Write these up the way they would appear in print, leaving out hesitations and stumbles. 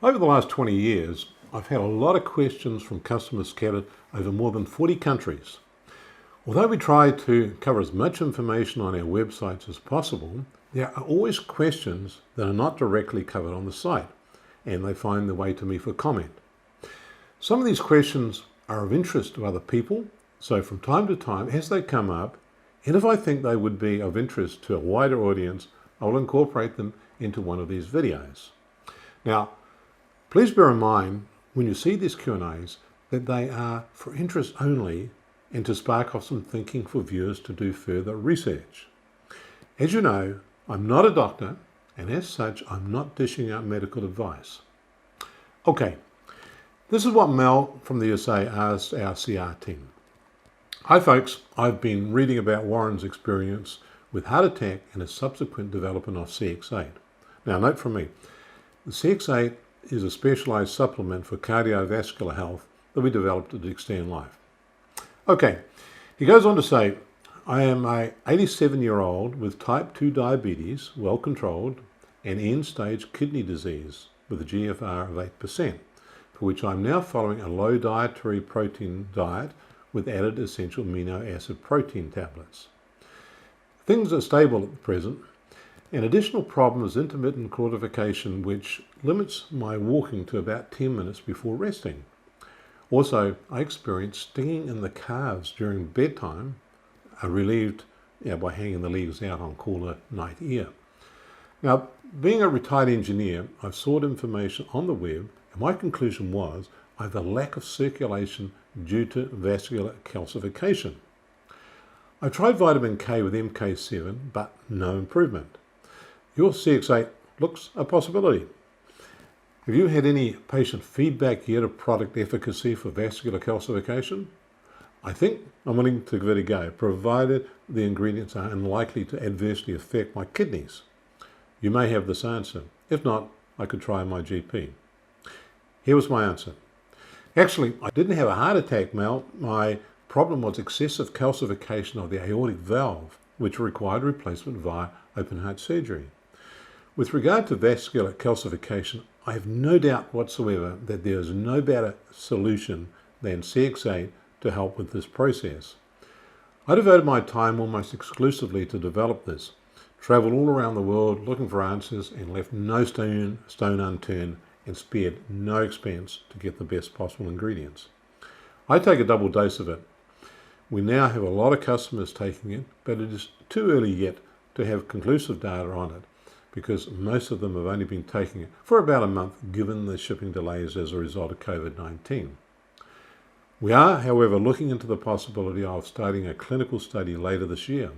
Over the last 20 years, I've had a lot of questions from customers scattered over more than 40 countries. Although we try to cover as much information on our websites as possible, there are always questions that are not directly covered on the site, and they find their way to me for comment. Some of these questions are of interest to other people, so from time to time, as they come up, and if I think they would be of interest to a wider audience, I will incorporate them into one of these videos. Now, please bear in mind when you see these Q&As that they are for interest only and to spark off some thinking for viewers to do further research. As you know, I'm not a doctor, and as such, I'm not dishing out medical advice. Okay, this is what Mel from the USA asked our CR team. Hi folks, I've been reading about Warren's experience with heart attack and his subsequent development of CX8. Now note from me, the CX8 is a specialized supplement for cardiovascular health that we developed to extend life. Okay, he goes on to say, I am a 87-year-old with type 2 diabetes, well controlled, and end-stage kidney disease with a GFR of 8%, for which I'm now following a low dietary protein diet with added essential amino acid protein tablets. Things are stable at the present. An additional problem is intermittent calcification, which limits my walking to about 10 minutes before resting. Also, I experience stinging in the calves during bedtime, relieved by hanging the legs out on cooler night air. Now, being a retired engineer, I've sought information on the web, and my conclusion was I have a lack of circulation due to vascular calcification. I tried vitamin K with MK7, but no improvement. Your CX8 looks a possibility. Have you had any patient feedback yet of product efficacy for vascular calcification? I think I'm willing to give it a go, provided the ingredients are unlikely to adversely affect my kidneys. You may have this answer. If not, I could try my GP. Here was my answer. Actually, I didn't have a heart attack, Mel. My problem was excessive calcification of the aortic valve, which required replacement via open heart surgery. With regard to vascular calcification, I have no doubt whatsoever that there is no better solution than CX8 to help with this process. I devoted my time almost exclusively to develop this, traveled all around the world looking for answers and left no stone unturned and spared no expense to get the best possible ingredients. I take a double dose of it. We now have a lot of customers taking it, but it is too early yet to have conclusive data on it, because most of them have only been taking it for about a month given the shipping delays as a result of COVID-19. We are, however, looking into the possibility of starting a clinical study later this year.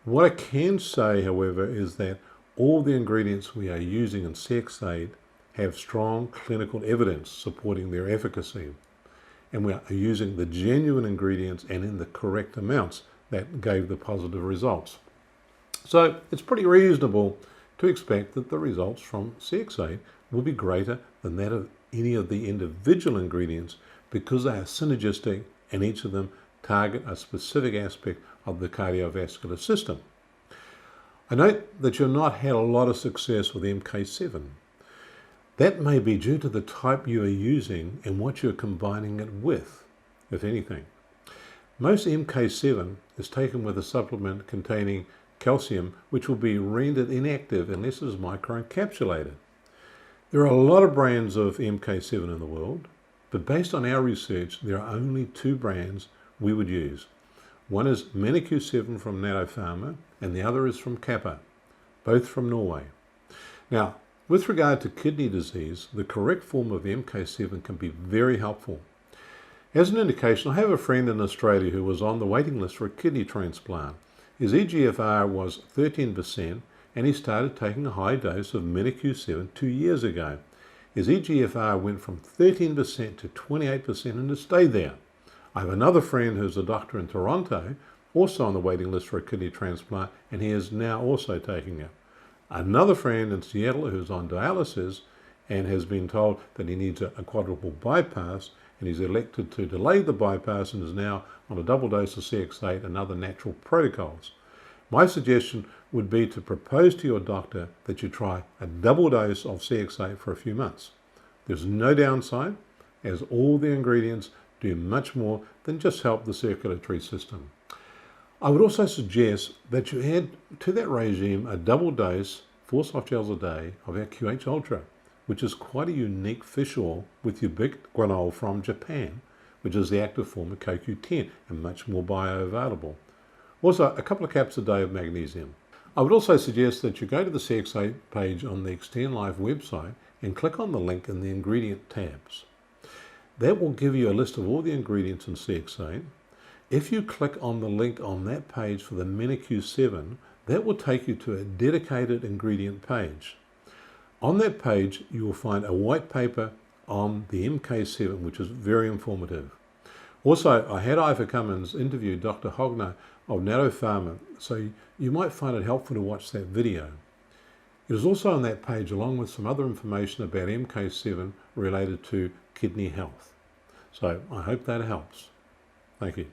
What I can say, however, is that all the ingredients we are using in CX8 have strong clinical evidence supporting their efficacy, and we are using the genuine ingredients and in the correct amounts that gave the positive results. So it's pretty reasonable to expect that the results from CX8 will be greater than that of any of the individual ingredients because they are synergistic and each of them target a specific aspect of the cardiovascular system. I note that you've not had a lot of success with MK7. That may be due to the type you are using and what you're combining it with, if anything. Most MK7 is taken with a supplement containing calcium, which will be rendered inactive unless it is microencapsulated. There are a lot of brands of MK7 in the world, but based on our research, there are only two brands we would use. One is 𝗙𝗙𝗟𝗪 from 𝗙𝗙𝗪𝗪, and the other is from 𝗙𝗢𝗪, both from Norway. Now, with regard to kidney disease, the correct form of MK7 can be very helpful. As an indication, I have a friend in Australia who was on the waiting list for a kidney transplant. His eGFR was 13%, and he started taking a high dose of 𝗙𝗙𝗟𝗪 2 years ago. His eGFR went from 13% to 28% and has stayed there. I have another friend who's a doctor in Toronto, also on the waiting list for a kidney transplant, and he is now also taking it. Another friend in Seattle who's on dialysis and has been told that he needs a quadruple bypass, and he's elected to delay the bypass and is now on a double dose of CX8 and other natural protocols. My suggestion would be to propose to your doctor that you try a double dose of CX8 for a few months. There's no downside, as all the ingredients do much more than just help the circulatory system. I would also suggest that you add to that regime a double dose, 4 soft gels a day, of our QH Ultra, which is quite a unique fish oil with ubiquinol from Japan, which is the active form of CoQ10 and much more bioavailable. Also, a couple of caps a day of magnesium. I would also suggest that you go to the CX8 page on the Extend Life website and click on the link in the ingredient tabs. That will give you a list of all the ingredients in CX8. If you click on the link on that page for the MenQ7, that will take you to a dedicated ingredient page. On that page, you will find a white paper on the MK7, which is very informative. Also, I had Eva Cummins interview Dr. Hogner of 𝗙𝗙𝗟𝗪, so you might find it helpful to watch that video. It is also on that page along with some other information about MK7 related to kidney health. So I hope that helps. Thank you.